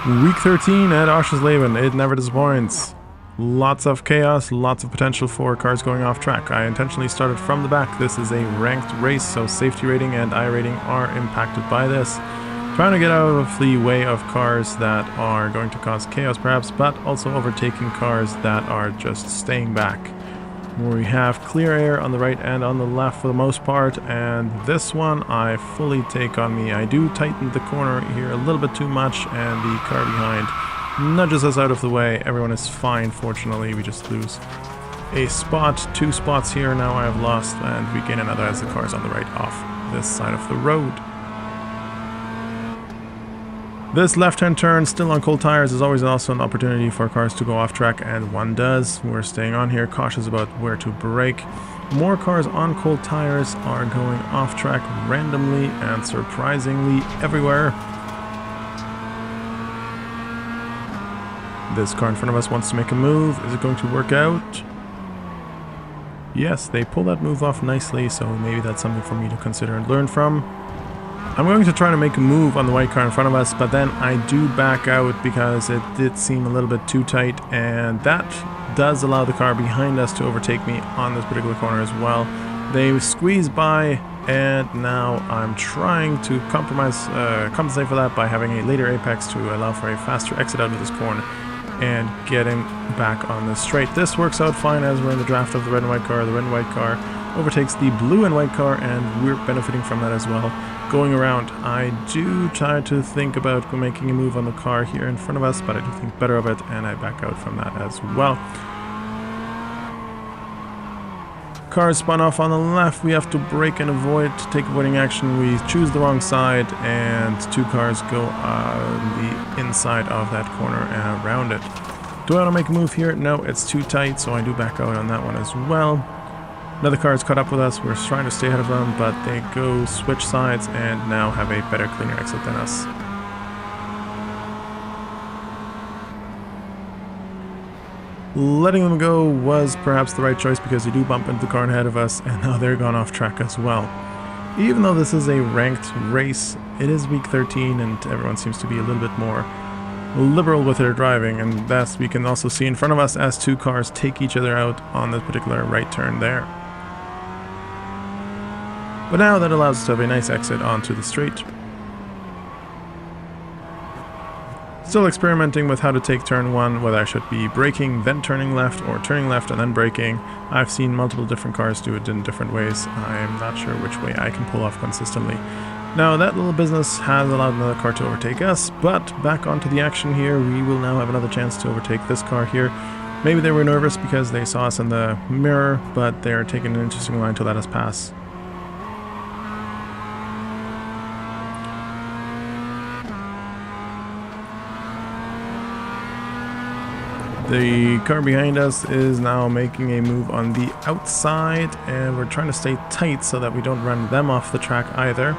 Week 13 at Oschersleben, it never disappoints. Lots of chaos, lots of potential for cars going off track. I intentionally started from the back. This is a ranked race, so safety rating and iRating are impacted by this. Trying to get out of the way of cars that are going to cause chaos perhaps, but also overtaking cars that are just staying back. We have clear air on the right and on the left for the most part, and this one I fully take on me. I do tighten the corner here a little bit too much, and the car behind nudges us out of the way. Everyone is fine, fortunately. We just lose a spot, 2 spots here now I have lost, and we gain another as the car's on the right off this side of the road. This left-hand turn, still on cold tires, is always also an opportunity for cars to go off track, and one does. We're staying on here, cautious about where to brake. More cars on cold tires are going off track randomly and surprisingly everywhere. This car in front of us wants to make a move. Is it going to work out? Yes, they pull that move off nicely, so maybe that's something for me to consider and learn from. I'm going to try to make a move on the white car in front of us, but then I do back out because it did seem a little bit too tight, and that does allow the car behind us to overtake me on this particular corner as well. They squeeze by, and now I'm trying to compensate for that by having a later apex to allow for a faster exit out of this corner and getting back on the straight. This works out fine as we're in the draft of the red and white car. The red and white car overtakes the blue and white car, and we're benefiting from that as well. Going around, I do try to think about making a move on the car here in front of us, but I do think better of it, and I back out from that as well. Cars spun off on the left. We have to brake and avoid, take avoiding action. We choose the wrong side, and 2 cars go on the inside of that corner and around it. Do I want to make a move here? No, it's too tight, so I do back out on that one as well. Another car has caught up with us. We're trying to stay ahead of them, but they go switch sides and now have a better, cleaner exit than us. Letting them go was perhaps the right choice because they do bump into the car ahead of us, and now they're gone off track as well. Even though this is a ranked race, it is week 13 and everyone seems to be a little bit more liberal with their driving, and thus we can also see in front of us as 2 cars take each other out on this particular right turn there. But now that allows us to have a nice exit onto the straight. Still experimenting with how to take turn 1, whether I should be braking, then turning left, or turning left and then braking. I've seen multiple different cars do it in different ways. I am not sure which way I can pull off consistently. Now that little business has allowed another car to overtake us, but back onto the action here, we will now have another chance to overtake this car here. Maybe they were nervous because they saw us in the mirror, but they're taking an interesting line to let us pass. The car behind us is now making a move on the outside, and we're trying to stay tight so that we don't run them off the track either.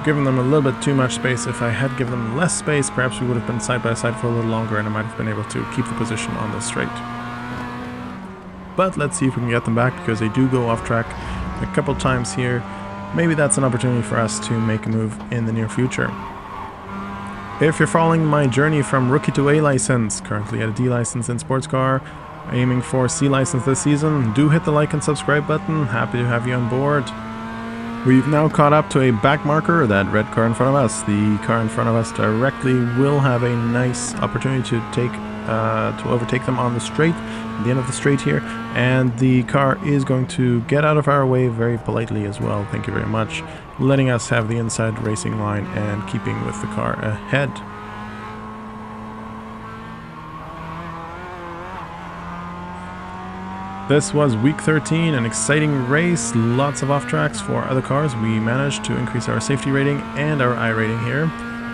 Given them a little bit too much space. If I had given them less space, perhaps we would have been side by side for a little longer and I might have been able to keep the position on the straight. But let's see if we can get them back because they do go off track a couple times here. Maybe that's an opportunity for us to make a move in the near future. If you're following my journey from rookie to A license, currently at a D license in sports car, aiming for C license this season, do hit the like and subscribe button. Happy to have you on board. We've now caught up to a back marker, that red car in front of us. The car in front of us directly will have a nice opportunity to overtake them on the straight, at the end of the straight here, and the car is going to get out of our way very politely as well. Thank you very much, letting us have the inside racing line and keeping with the car ahead. This was week 13, an exciting race, lots of off tracks for other cars. We managed to increase our safety rating and our iRating here.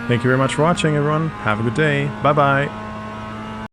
Thank you very much for watching, everyone. Have a good day. Bye bye.